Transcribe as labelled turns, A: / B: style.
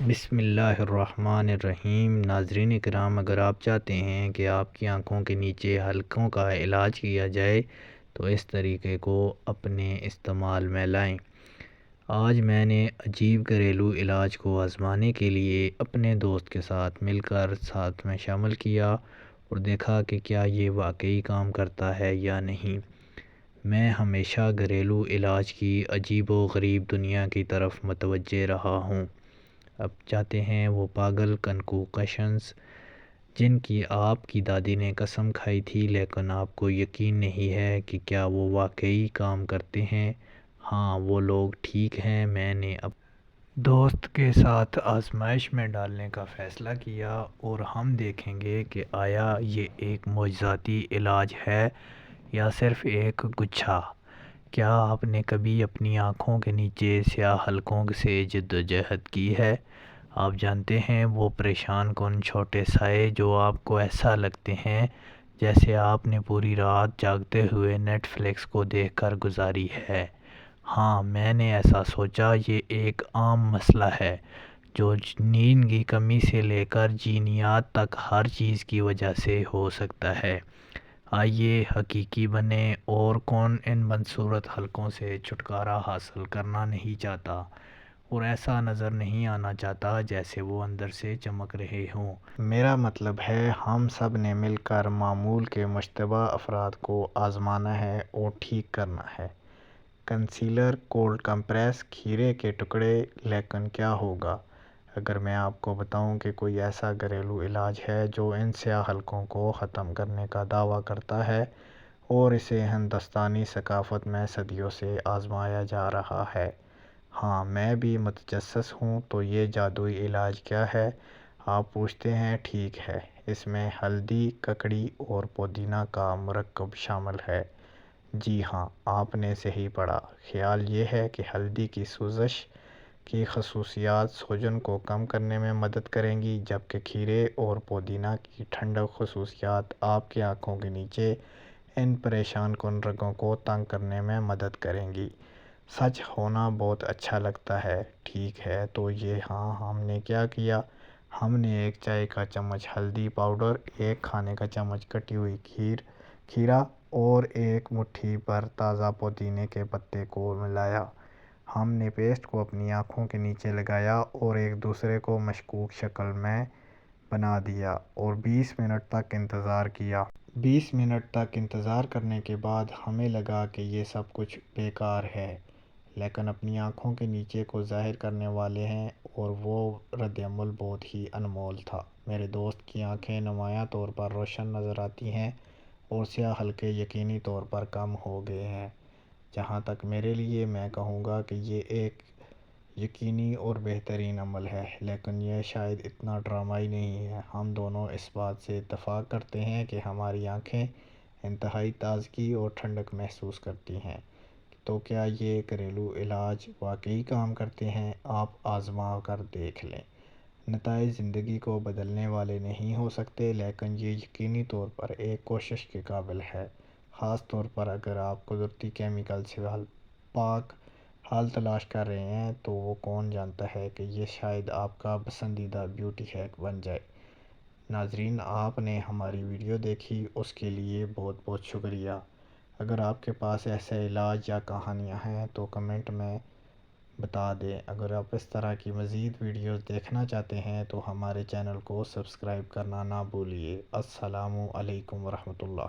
A: بسم اللہ الرحمن الرحیم۔ ناظرین کرام، اگر آپ چاہتے ہیں کہ آپ کی آنکھوں کے نیچے حلقوں کا علاج کیا جائے تو اس طریقے کو اپنے استعمال میں لائیں۔ آج میں نے عجیب گھریلو علاج کو آزمانے کے لیے اپنے دوست کے ساتھ مل کر ساتھ میں شامل کیا اور دیکھا کہ کیا یہ واقعی کام کرتا ہے یا نہیں۔ میں ہمیشہ گھریلو علاج کی عجیب و غریب دنیا کی طرف متوجہ رہا ہوں۔ اب چاہتے ہیں وہ پاگل کنکوکشنز جن کی آپ کی دادی نے قسم کھائی تھی، لیکن آپ کو یقین نہیں ہے کہ کیا وہ واقعی کام کرتے ہیں۔ ہاں، وہ لوگ ٹھیک ہیں۔ میں نے دوست کے ساتھ آزمائش میں ڈالنے کا فیصلہ کیا اور ہم دیکھیں گے کہ آیا یہ ایک معجزاتی علاج ہے یا صرف ایک گچھا۔ کیا آپ نے کبھی اپنی آنکھوں کے نیچے سیاہ حلقوں سے جدوجہد کی ہے؟ آپ جانتے ہیں، وہ پریشان کن چھوٹے سائے جو آپ کو ایسا لگتے ہیں جیسے آپ نے پوری رات جاگتے ہوئے نیٹ فلکس کو دیکھ کر گزاری ہے۔ ہاں، میں نے ایسا سوچا، یہ ایک عام مسئلہ ہے جو نیند کی کمی سے لے کر جینیات تک ہر چیز کی وجہ سے ہو سکتا ہے۔ آئیے حقیقی بنیں، اور کون ان بدصورت حلقوں سے چھٹکارا حاصل کرنا نہیں چاہتا اور ایسا نظر نہیں آنا چاہتا جیسے وہ اندر سے چمک رہے ہوں۔ میرا مطلب ہے، ہم سب نے مل کر معمول کے مشتبہ افراد کو آزمانا ہے اور ٹھیک کرنا ہے۔ کنسیلر، کولڈ کمپریس، کھیرے کے ٹکڑے۔ لیکن کیا ہوگا اگر میں آپ کو بتاؤں کہ کوئی ایسا گھریلو علاج ہے جو ان سیاہ حلقوں کو ختم کرنے کا دعویٰ کرتا ہے اور اسے ہندوستانی ثقافت میں صدیوں سے آزمایا جا رہا ہے؟ ہاں، میں بھی متجسس ہوں۔ تو یہ جادوئی علاج کیا ہے؟ آپ پوچھتے ہیں، ٹھیک ہے، اس میں ہلدی، ککڑی اور پودینہ کا مرکب شامل ہے۔ جی ہاں، آپ نے صحیح پڑھا۔ خیال یہ ہے کہ ہلدی کی سوزش کی خصوصیات سوجن کو کم کرنے میں مدد کریں گی، جبکہ کھیرے اور پودینہ کی ٹھنڈک خصوصیات آپ کی آنکھوں کے نیچے ان پریشان کن رگوں کو تنگ کرنے میں مدد کریں گی۔ سچ ہونا بہت اچھا لگتا ہے، ٹھیک ہے؟ تو ہاں، ہم نے کیا کیا؟ ہم نے ایک چائے کا چمچ ہلدی پاؤڈر، ایک کھانے کا چمچ کٹی ہوئی کھیرا اور ایک مٹھی بھر تازہ پودینے کے پتے کو ملایا۔ ہم نے پیسٹ کو اپنی آنکھوں کے نیچے لگایا اور ایک دوسرے کو مشکوک شکل میں بنا دیا اور 20 منٹ تک انتظار کیا۔ 20 منٹ تک انتظار کرنے کے بعد ہمیں لگا کہ یہ سب کچھ بیکار ہے، لیکن اپنی آنکھوں کے نیچے کو ظاہر کرنے والے ہیں، اور وہ ردعمل بہت ہی انمول تھا۔ میرے دوست کی آنکھیں نمایاں طور پر روشن نظر آتی ہیں اور سیاہ حلقے یقینی طور پر کم ہو گئے ہیں۔ جہاں تک میرے لیے، میں کہوں گا کہ یہ ایک یقینی اور بہترین عمل ہے، لیکن یہ شاید اتنا ڈرامائی نہیں ہے۔ ہم دونوں اس بات سے اتفاق کرتے ہیں کہ ہماری آنکھیں انتہائی تازگی اور ٹھنڈک محسوس کرتی ہیں۔ تو کیا یہ گھریلو علاج واقعی کام کرتے ہیں؟ آپ آزما کر دیکھ لیں۔ نتائج زندگی کو بدلنے والے نہیں ہو سکتے، لیکن یہ یقینی طور پر ایک کوشش کے قابل ہے، خاص طور پر اگر آپ قدرتی کیمیکل سے پاک حل تلاش کر رہے ہیں۔ تو وہ کون جانتا ہے کہ یہ شاید آپ کا پسندیدہ بیوٹی ہیک بن جائے۔ ناظرین، آپ نے ہماری ویڈیو دیکھی، اس کے لیے بہت بہت شکریہ۔ اگر آپ کے پاس ایسے علاج یا کہانیاں ہیں تو کمنٹ میں بتا دیں۔ اگر آپ اس طرح کی مزید ویڈیوز دیکھنا چاہتے ہیں تو ہمارے چینل کو سبسکرائب کرنا نہ بھولیے۔ السلام علیکم ورحمۃ اللہ۔